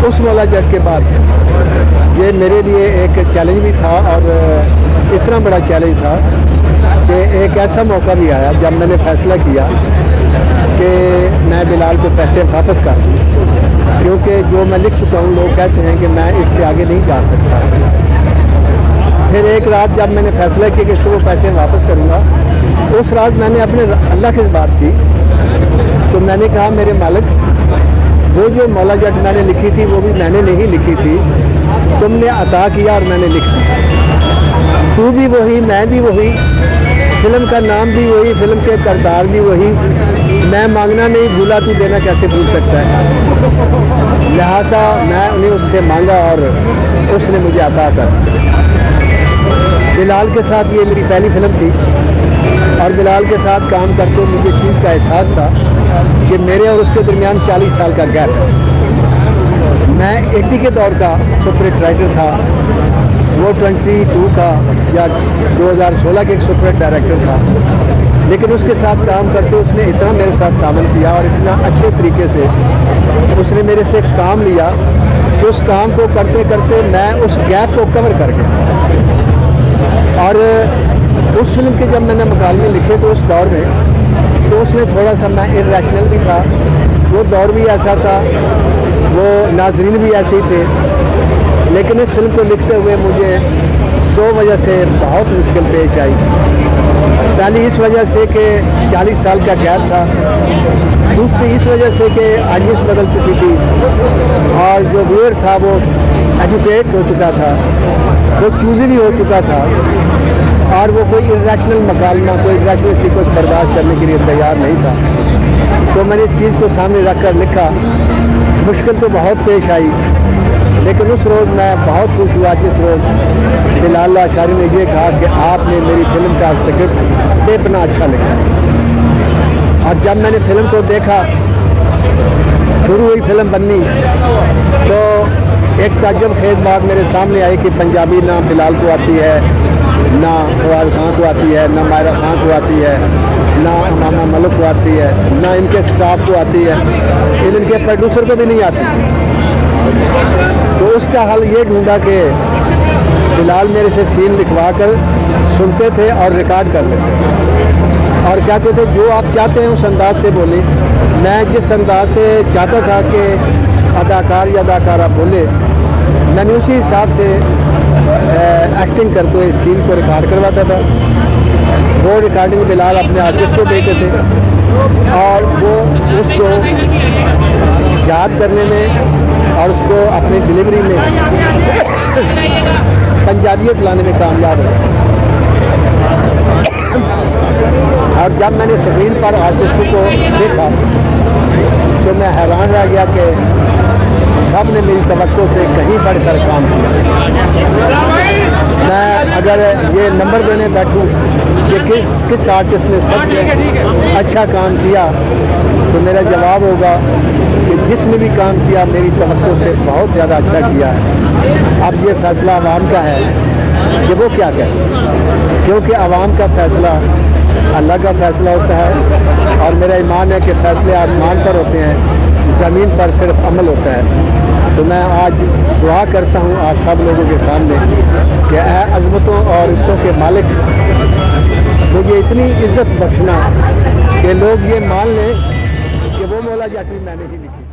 उस मौला जट के बाद ये मेरे लिए एक चैलेंज भी था, और इतना बड़ा चैलेंज था कि एक ऐसा मौका भी आया जब मैंने फ़ैसला किया कि मैं बिलाल को पैसे वापस कर दूँ, क्योंकि जो मैं लिख चुका हूँ लोग कहते हैं कि मैं इससे आगे नहीं जा सकता। फिर एक रात जब मैंने फ़ैसला किया कि इसको वो पैसे वापस करूँगा, उस रात मैंने अपने अल्लाह से बात की। तो मैंने कहा, मेरे मालिक, वो जो मौला जट मैंने लिखी थी वो भी मैंने नहीं लिखी थी, तुमने अता किया और मैंने लिख दी। तू भी वही, मैं भी वही, फिल्म का नाम भी वही, फिल्म के किरदार भी वही। मैं मांगना नहीं भूला, तू देना कैसे भूल सकता है। लिहाजा मैं उन्हें उससे मांगा और उसने मुझे अता कर। बिलाल के साथ ये मेरी पहली फिल्म थी, और बिलाल के साथ काम करते हुए मुझे इस चीज़ का एहसास था कि मेरे और उसके दरमियान 40 साल का गैप है। मैं 80 के दौर का सुपर हिट राइटर था, वो 22 का या 2016 के एक सुपर हिट डायरेक्टर था, लेकिन उसके साथ काम करते उसने इतना मेरे साथ तामन किया और इतना अच्छे तरीके से उसने मेरे से काम लिया कि उस काम को करते करते मैं उस गैप को कवर कर गया। और उस फिल्म के जब मैंने मकालमे लिखे तो उस दौर में तो उसमें थोड़ा सा मैं इर्रेशनल भी था, वो दौर भी ऐसा था, वो नाजरीन भी ऐसे ही थे। लेकिन इस फिल्म को लिखते हुए मुझे दो वजह से बहुत मुश्किल पेश आई। पहली इस वजह से कि 40 साल का गैप था, दूसरी इस वजह से कि ऑडियंस बदल चुकी थी और जो व्यूअर था वो एजुकेट हो चुका था, वो चूज़ी भी हो चुका था, और वो कोई इर्रेशनल मकालमा, कोई इर्रेशनल सीक्वेंस बर्दाश्त करने के लिए तैयार नहीं था। तो मैंने इस चीज़ को सामने रख कर लिखा। मुश्किल तो बहुत पेश आई, लेकिन उस रोज़ मैं बहुत खुश हुआ जिस रोज़ बिलाल अशारी ने ये कहा कि आपने मेरी फिल्म का स्क्रिप्ट बेपनाह अच्छा लिखा। और जब मैंने फिल्म को देखा, शुरू हुई फिल्म बननी, तो एक ताज्जुब खेज बात मेरे सामने आई कि पंजाबी ना बिलाल को आती है, ना फवाद खान को आती है, ना मायरा खान को आती है, ना अमामा मलिक को आती है, ना इनके स्टाफ को आती है, इनके प्रोड्यूसर को भी नहीं आती। तो उसका हल ये ढूंढा कि बिलाल मेरे से सीन लिखवा कर सुनते थे और रिकॉर्ड करते थे और कहते थे जो आप चाहते हैं उस अंदाज से बोले। मैं जिस अंदाज से चाहता था कि अदाकार या अदाकारा बोले, मैंने उसी हिसाब से एक्टिंग करते हुए सीन को रिकॉर्ड करवाता था। वो रिकॉर्डिंग बिलाल अपने आर्टिस्ट को देते थे और वो उसको याद करने में और उसको अपनी डिलीवरी में पंजाबियत लाने में कामयाब है। और जब मैंने स्क्रीन पर आर्टिस्ट को देखा तो मैं हैरान रह गया कि सब ने मेरी तवक्को से कहीं बढ़कर काम किया। मैं अगर ये नंबर देने बैठूं कि किस आर्टिस्ट ने सबसे अच्छा काम किया, तो मेरा जवाब होगा कि जिसने भी काम किया मेरी तवक्को से बहुत ज़्यादा अच्छा किया है। अब ये फ़ैसला आवाम का है कि वो क्या कहे, क्योंकि आवाम का फ़ैसला अल्लाह का फ़ैसला होता है और मेरा ईमान है कि फ़ैसले आसमान पर होते हैं, ज़मीन पर सिर्फ अमल होता है। तो मैं आज दुआ करता हूँ आप सब लोगों के सामने कि ऐ अज़मतों और इज़्ज़तों के मालिक, मुझे इतनी इज़्ज़त बख्शना कि लोग ये मान लें कि वो मौला जट मैंने ही लिखी।